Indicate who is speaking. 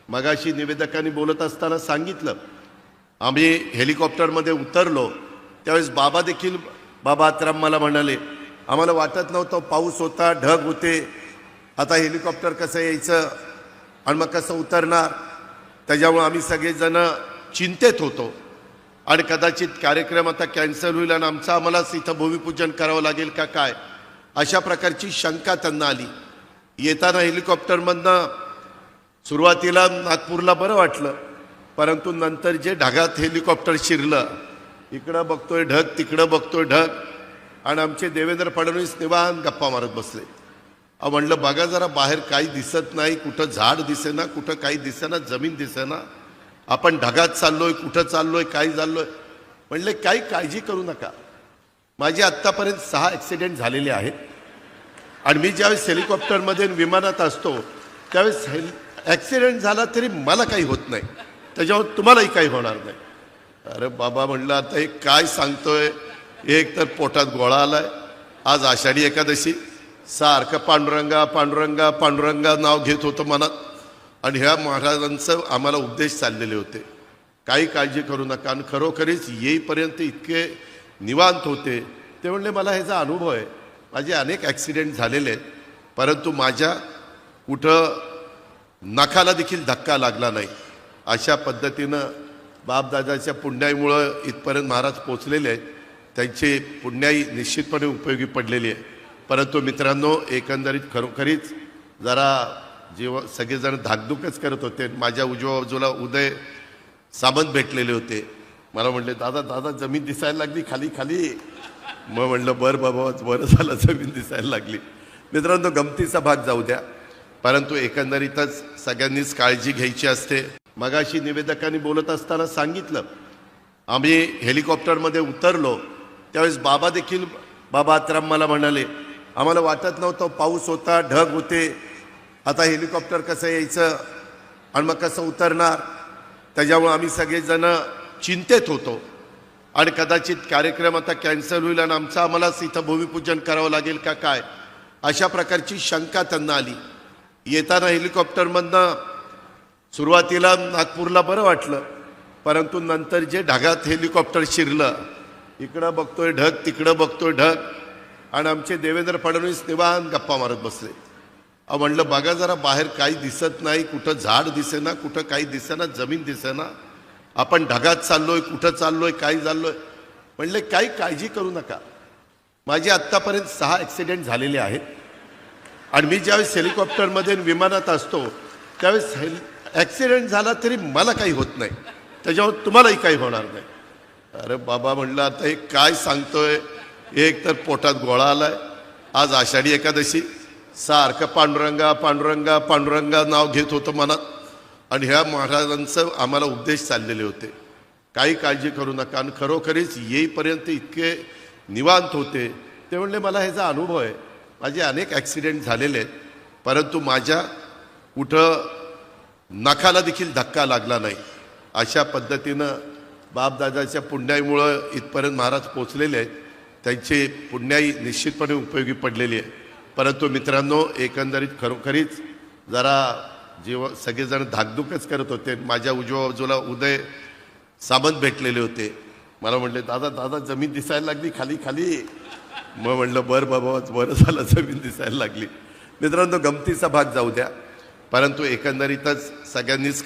Speaker 1: मगाशी निवेदकांनी बोलत असताना सांगितलं, आम्ही हेलिकॉप्टरमध्ये उतरलो त्यावेळेस बाबा आत्राम मला म्हणाले, आम्हाला वाटत नव्हतं, पाऊस होता, ढग होते, आता हेलिकॉप्टर कसं यायचं आणि मग कसं उतरणार, त्याच्यामुळे आम्ही सगळेजण चिंतेत होतो आणि कदाचित कार्यक्रम आता कॅन्सल होईल आणि आम्हालाच इथं भूमिपूजन करावं लागेल का काय, अशा प्रकारची शंका त्यांना आली. येताना हेलिकॉप्टरमधनं सुरुवातीला नागपूरला बरं वाटलं, परंतु नंतर जे ढगात हेलिकॉप्टर शिरलं, इकडं बघतोय ढग, तिकडं बघतोय ढग, आणि आमचे देवेंद्र फडणवीस निवांत गप्पा मारत बसले. म्हणलं बघा जरा बाहेर काही दिसत नाही, कुठं झाड दिसेना, कुठं काही दिसेना, जमीन दिसेना, आपण ढगात चाललोय, कुठं चाललोय, काय चाललोय. म्हणले काही काळजी करू नका. माझे आत्तापर्यंत 6 ॲक्सिडेंट झालेले आहेत आणि मी ज्यावेळेस हेलिकॉप्टरमध्ये विमानात असतो त्यावेळेस ॲक्सिडेंट झाला तरी मला काही होत नाही, त्याच्यावर तुम्हालाही काही होणार नाही. अरे बाबा म्हणलं आता हे काय सांगतोय, एक तर पोटात गोळा आलाय, आज आषाढी एकादशी, सारखं पांडुरंगा पांडुरंगा पांडुरंगा नाव घेत होतं मनात, आणि ह्या महाराजांचं आम्हाला उपदेश चाललेले होते, काही काळजी करू नका. आणि खरोखरीच येईपर्यंत इतके निवांत होते. ते म्हणले मला ह्याचा अनुभव आहे, माझे अनेक ॲक्सिडेंट झालेले आहेत, परंतु माझ्या कुठं नखाला देखील धक्का लागला नाही. अशा पद्धतीनं बापदादाच्या पुण्याईमुळं इथपर्यंत महाराज पोचलेले आहेत. त्यांची पुण्याई निश्चितपणे उपयोगी पडलेली आहे. परंतु मित्रांनो, एकंदरीत खरोखरीच जरा सगळेजण धाकधूकच करत होते. माझ्या उजव्या बाजूला उदय सामंत भेटलेले होते. मला म्हणले दादा जमीन दिसायला लागली खाली खाली. मग म्हणलं बरं बाबा, बरं झालं जमीन दिसायला लागली. मित्रांनो, गमतीचा भाग जाऊ द्या, परंतु एकंदरीतच सगळ्यांनीच काळजी घ्यायची असते. मगाशी निवेदकांनी बोलत असताना सांगितलं, आम्ही हेलिकॉप्टरमध्ये उतरलो त्यावेळेस बाबा आत्राम मला म्हणाले, आम्हाला वाटत नव्हतं, पाऊस होता, ढग होते, आता हेलिकॉप्टर कसं यायचं आणि मग कसं उतरणार, त्याच्यामुळे आम्ही सगळेजण चिंतेत होतो आणि कदाचित कार्यक्रम आता कॅन्सल होईल आणि आम्हालाच इथं भूमिपूजन करावं लागेल का काय, अशा प्रकारची शंका त्यांना आली. येताना हेलिकॉप्टरमधनं सुरुवातीला नागपूरला बरं वाटलं, परंतु नंतर जे ढगात हेलिकॉप्टर शिरलं, इकडं बघतोय ढग, तिकडं बघतोय ढग, आणि आमचे देवेंद्र फडणवीस निवांत गप्पा मारत बसले. म्हणलं बघा जरा बाहेर काही दिसत नाही, कुठं झाड दिसेना, कुठं काही दिसेना, जमीन दिसेना, आपण ढगात चाललोय, कुठं चाललोय, काय चाललोय. म्हणले काही काळजी करू नका. माझे आत्तापर्यंत 6 ॲक्सिडेंट झालेले आहेत आणि मी ज्यावेळेस हेलिकॉप्टरमध्ये विमानात असतो त्यावेळेस ॲक्सिडेंट झाला तरी मला काही होत नाही, त्याच्यावर तुम्हालाही काही होणार नाही. अरे बाबा म्हणलं आता हे काय सांगतोय, एक तर पोटात गोळा आलाय, आज आषाढी एकादशी, सारखं पांडुरंगा पांडुरंगा पांडुरंगा नाव घेत होतं मनात, आणि ह्या महाराजांचं आम्हाला उपदेश चाललेले होते, काही काळजी करू नका. आणि खरोखरीच येईपर्यंत इतके निवांत होते. ते म्हणले मला ह्याचा अनुभव आहे, माझे अनेक ॲक्सिडेंट झालेले आहेत, परंतु माझ्या कुठं नखाला देखील धक्का लागला नाही. अशा पद्धतीनं बापदादाच्या पुण्याईमुळं इथपर्यंत महाराज पोचलेले आहेत. त्यांची पुण्याई निश्चितपणे उपयोगी पडलेली आहे. परंतु मित्रांनो, एकंदरीत खरोखरीच जरा सगळेजण धाकधूकच करत होते. माझ्या उजव्या बाजूला उदय सामंत भेटलेले होते. मला म्हणले दादा जमीन दिसायला लागली खाली खाली. मग म्हणलं बरं बाबा, बरं झालं जमीन दिसायला लागली. मित्रांनो, गमतीचा भाग जाऊ द्या, परंतु एकंदरीतच सगळ्यांनीच